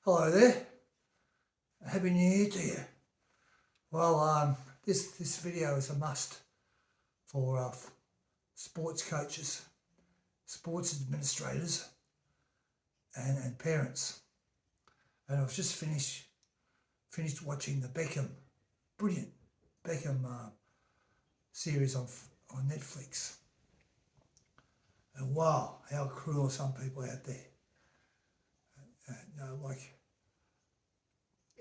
Hello there. Happy New Year to you. Well, this video is a must for sports coaches, sports administrators, and parents. And I've just finished watching the brilliant Beckham series on Netflix. And wow, how cruel are some people out there. Like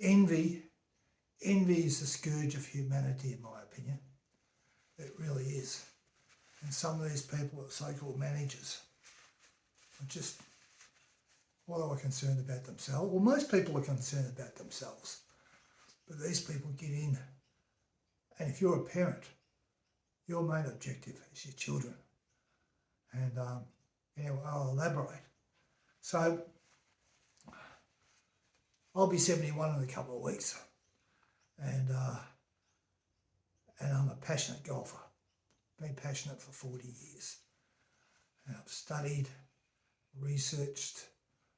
envy is the scourge of humanity, in my opinion. It really is. And some of these people are so-called managers are just, what are they concerned about themselves? Well, most people are concerned about themselves, but these people get in. And if you're a parent, your main objective is your children. And anyway, I'll elaborate. So I'll be 71 in a couple of weeks, and I'm a passionate golfer. Been passionate for 40 years. And I've studied, researched,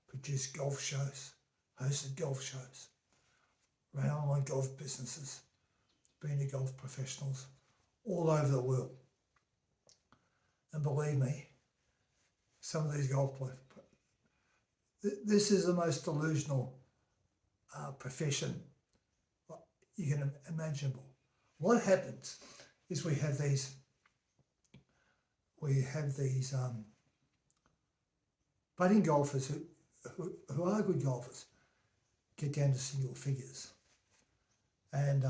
produced golf shows, hosted golf shows, ran online golf businesses, been to golf professionals all over the world. And believe me, some of these golf players, this is the most delusional profession you can imaginable. What happens is we have these budding golfers who are good golfers get down to single figures, and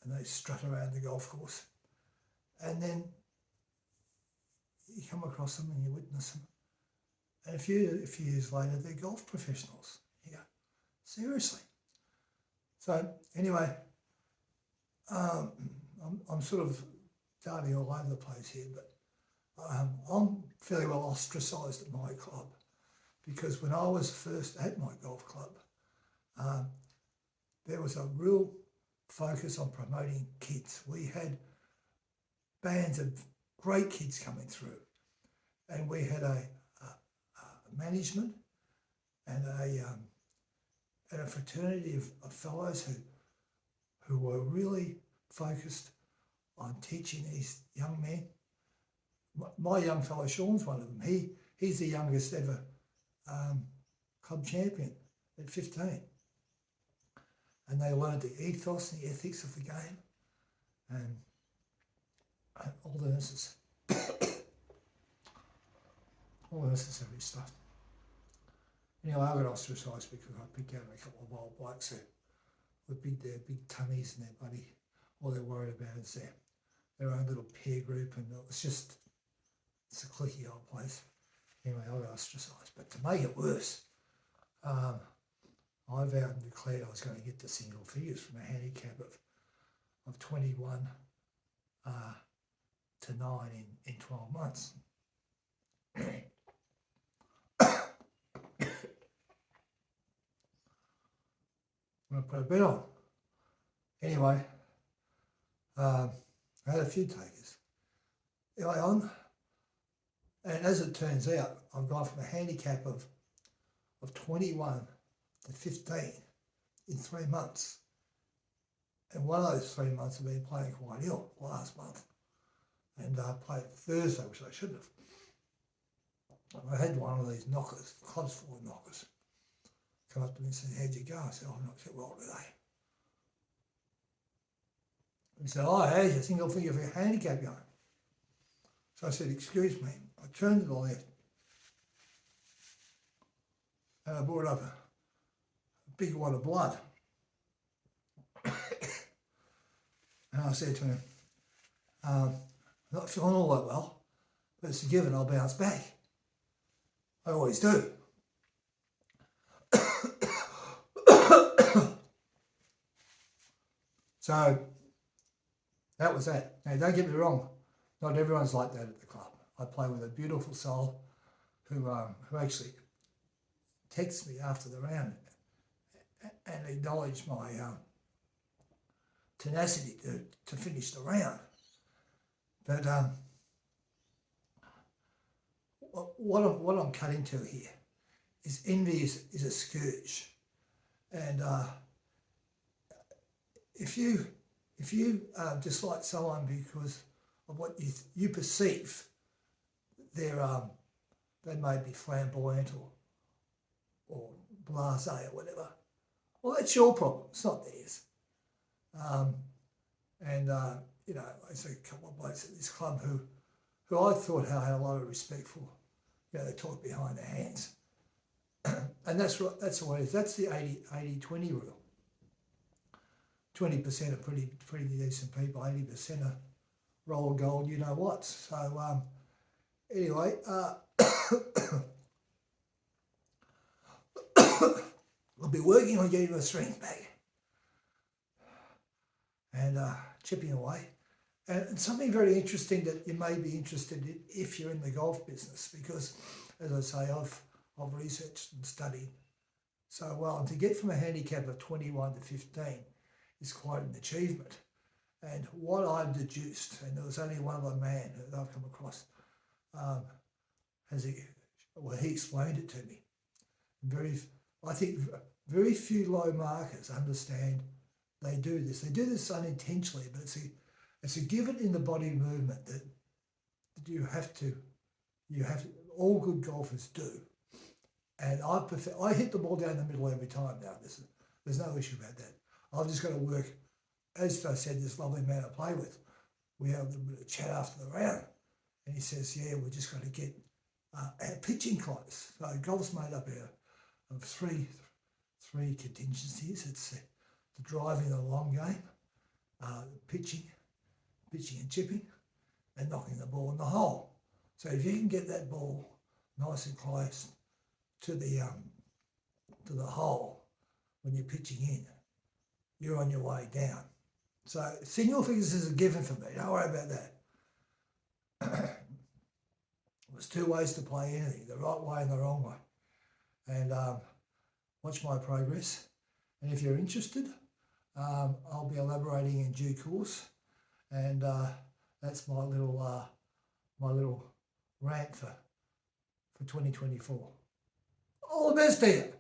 they strut around the golf course, and then you come across them and you witness them, and a few years later they're golf professionals. You go, seriously? So anyway, I'm sort of darting all over the place here, but I'm fairly well ostracised at my club, because when I was first at my golf club, there was a real focus on promoting kids. We had bands of great kids coming through, and we had a management and a fraternity of fellows who were really focused on teaching these young men. My young fellow Sean's one of them. He's the youngest ever club champion at 15. And they learned the ethos and the ethics of the game, and all the necessary stuff. Anyway, I got ostracised because I picked out a couple of old blokes with big tummies, and all they're worried about is their own little peer group, and it's a cliquey old place. Anyway, I got ostracised. But to make it worse, I vowed and declared I was going to get to single figures from a handicap of 21 to 9 in 12 months. I'm going to put a bet on. Anyway, I had a few takers early on, and as it turns out, I've gone from a handicap of 21 to 15 in 3 months. And one of those 3 months I've been playing quite ill last month, and I played Thursday, which I shouldn't have. I had one of these knockers, clubs full of knockers, come up to me and say, "How'd you go?" I said, "I'm not so well today." He said, "Oh, how's your single figure for your handicap going?" So I said, "Excuse me." I turned to the left, and I brought up a big wad of blood. And I said to him, "I'm not feeling all that well, but it's a given, I'll bounce back. I always do." So that was that. Now, don't get me wrong, not everyone's like that at the club. I play with a beautiful soul who actually texts me after the round and acknowledged my tenacity to finish the round. But what I'm cutting to here envy is a scourge, and if you dislike someone because of what you perceive, they may be flamboyant or blasé or whatever. Well, that's your problem. It's not theirs. There's a couple of blokes at this club who I thought I had a lot of respect for. They talk behind their hands. And that's the way it is. That's the 80-20 rule. 20% are pretty decent people, 80% are roll of gold, you know what. So anyway, I'll be working on getting my strength back and chipping away. And something very interesting that you may be interested in if you're in the golf business, because, as I say, I've researched and studied so well. And to get from a handicap of 21 to 15 is quite an achievement. And what I've deduced, and there was only one other man that I've come across, he explained it to me. I think very few low markers understand they do this. They do this unintentionally, but it's a given in the body movement that you have to, all good golfers do. And I hit the ball down the middle every time now. There's no issue about that. I've just got to work, as I said, this lovely man I play with, we had a little bit of chat after the round, and he says, we're just going to get our pitching close. So golf's made up of three contingencies. It's the driving the long game, pitching and chipping, and knocking the ball in the hole. So if you can get that ball nice and close to the hole when you're pitching in, you're on your way down. So single figures is a given for me. Don't worry about that. There's two ways to play anything, the right way and the wrong way. And watch my progress. And if you're interested, I'll be elaborating in due course. And that's my little rant for 2024. All the best to you.